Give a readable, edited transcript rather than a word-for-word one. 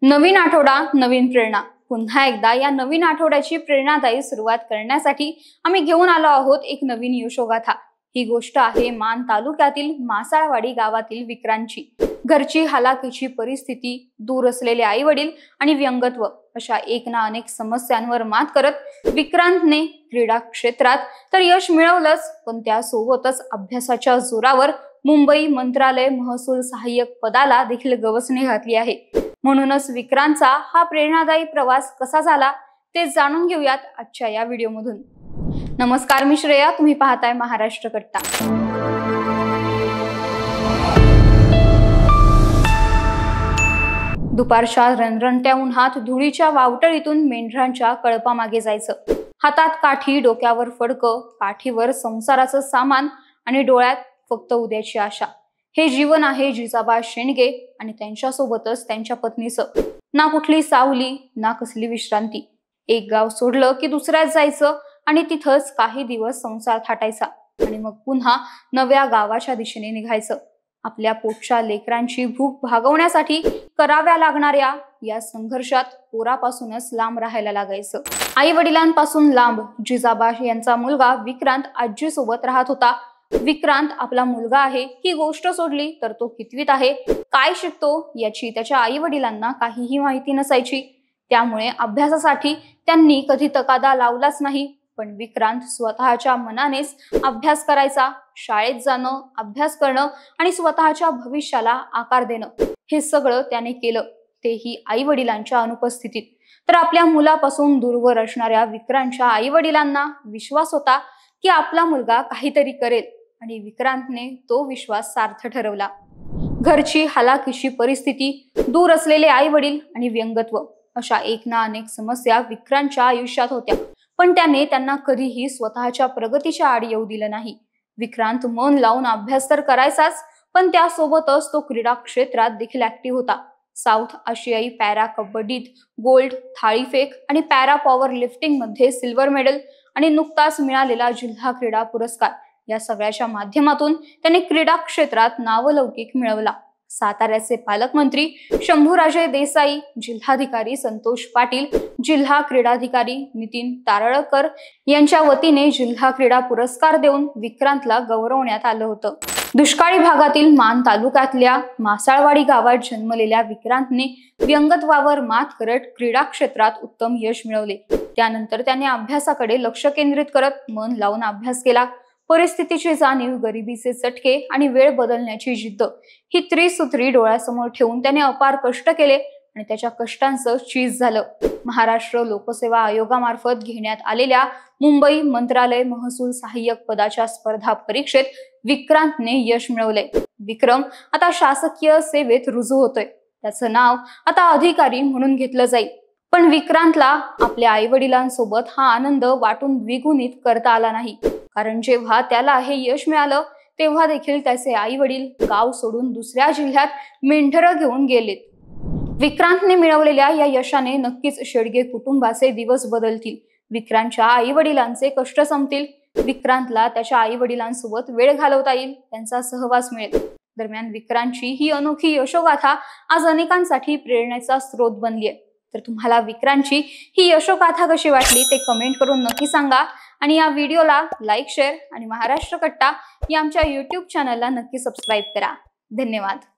नवीन आठवडा, नवीन प्रेरणा। पुन्हा एकदा या नवीन आठवड्याची प्रेरणादायी सुरुवात करण्यासाठी आम्ही घेऊन आलो आहोत एक नवीन यशोगाथा। ही गोष्ट आहे मान तालुक्यातील मासाळवाडी गावातील विक्रांतची। घरची हालाकीची परिस्थिती, दूर असलेले आई वडील आणि व्यंगत्व अशा एक ना अनेक समस्यांवर मात करत विक्रांतने क्रीडा क्षेत्रात तर यश मिळवलंच, पण त्यासोबतच अभ्यासाच्या जोरावर मुंबई मंत्रालय महसूल सहाय्यक पदाला देखील गवसणी घातली आहे। म्हणूनच विक्रांतचा हा प्रेरणादायी प्रवास कसा झाला ते जाणून घेऊयात आजच्या या व्हिडिओमधून। नमस्कार, मी श्रेया, तुम्ही पाहताय महाराष्ट्र कट्टा। दुपारच्या रणरणत्या उन्हात धुळीच्या वावटळीतून मेंढरांच्या कळपामागे जायचं। हातात काठी, डोक्यावर फडकं, पाठीवर संसाराचं सामान आणि डोळ्यात फक्त उद्याची आशा। हे जीवन आहे जिजाबा शेंडगे आणि त्यांच्यासोबतच त्यांच्या पत्नीचं। ना कुठली सावली, ना कसली विश्रांती। एक गाव सोडलं की दुसऱ्यात जायचं आणि तिथंच काही दिवस संसार थाटायचा आणि मग पुन्हा नव्या गावाच्या दिशेने निघायचं। आपल्या पोटच्या लेकरांची भूक भागवण्यासाठी कराव्या लागणाऱ्या या संघर्षात पोरापासूनच लांब राहायला लागायचं। आई वडिलांपासून लांब जिजाबा यांचा मुलगा विक्रांत आजी सोबत राहत होता। विक्रांत आपला मुलगा आहे ही गोष्ट सोडली तर तो कितवीत आहे, काय शिकतो याची त्याच्या आई वडिलांना काहीही माहिती नसायची। त्यामुळे अभ्यासासाठी त्यांनी कधी तकादा लावलाच नाही। पण विक्रांत स्वतःच्या मनानेच अभ्यास करायचा। शाळेत जाणं, अभ्यास करणं आणि स्वतःच्या भविष्याला आकार देणं हे सगळं त्याने केलं, तेही आई वडिलांच्या अनुपस्थितीत। तर आपल्या मुलापासून दूरवर असणाऱ्या विक्रांतच्या आई वडिलांना विश्वास होता की आपला मुलगा काहीतरी करेल आणि विक्रांतने तो विश्वास सार्थ ठरवला। घरची हालाकीची परिस्थिती, दूर असलेले आई वडील आणि व्यंगत्व अशा एक ना अनेक समस्या विक्रांतच्या आयुष्यात होत्या, पण त्याने त्यांना कधीही स्वतःच्या प्रगतीच्या आड येऊ दिलं नाही। विक्रांत मन लावून अभ्यास तर करायचाच, पण त्यासोबतच तो क्रीडा क्षेत्रात देखील ऍक्टिव्ह होता। साऊथ आशियाई पॅरा कबड्डीत गोल्ड, थाळीफेक आणि पॅरा पॉवर लिफ्टिंग मध्ये सिल्वर मेडल आणि नुकताच मिळालेला जिल्हा क्रीडा पुरस्कार या सगळ्याच्या माध्यमातून त्याने क्रीडा क्षेत्रात नावलौकिक मिळवला। साताऱ्याचे पालकमंत्री शंभूराजे देसाई, जिल्हाधिकारी संतोष पाटील, जिल्हा क्रीडाधिकारी नितीन तारळकर यांच्या वतीने जिल्हा क्रीडा पुरस्कार देऊन विक्रांतला गौरवण्यात आलं होतं। दुष्काळी भागातील मान तालुक्यातल्या मासाळवाडी गावात जन्मलेल्या विक्रांतने व्यंगत्वावर मात करत क्रीडा क्षेत्रात उत्तम यश मिळवले। त्यानंतर त्याने अभ्यासाकडे लक्ष केंद्रित करत मन लावून अभ्यास केला। परिस्थितीची जाणीव, गरिबीचे चटके आणि वेळ बदलण्याची जिद्द ही त्रिसूत्री डोळ्यासमोर ठेवून त्याने अपार कष्ट केले आणि त्याच्या कष्टांचं चीज झालं। महाराष्ट्र लोकसेवा आयोगामार्फत घेण्यात आलेल्या मुंबई मंत्रालय महसूल सहाय्यक पदाच्या स्पर्धा परीक्षेत विक्रांतने यश मिळवले। विक्रम आता शासकीय सेवेत रुजू होतोय। त्याचं नाव आता अधिकारी म्हणून घेतलं जाईल। पण विक्रांतला आपल्या आई वडिलांसोबत हा आनंद वाटून द्विगुणित करता आला नाही, कारण जेव्हा त्याला हे यश मिळालं तेव्हा देखील त्याचे आई वडील गाव सोडून दुसऱ्या जिल्ह्यात मेंढरं घेऊन गेलेत। विक्रांतने मिळवलेल्या या यशाने नक्कीच शेडगे कुटुंबाचे दिवस बदलतील। विक्रांतच्या आई वडिलांचे कष्ट संपतील। विक्रांतला त्याच्या आई वडिलांसोबत वेळ घालवता येईल, त्यांचा सहवास मिळेल। दरम्यान विक्रांतची ही अनोखी यशोगाथा आज अनेकांसाठी प्रेरणेचा स्रोत बनली आहे। तर तुम्हाला विक्रांतची ही यशोगाथा कशी वाटली ते कमेंट करून नक्की सांगा आणि या व्हिडिओला लाईक, शेअर आणि महाराष्ट्र कट्टा या आमच्या YouTube चॅनलला नक्की सबस्क्राईब करा। धन्यवाद।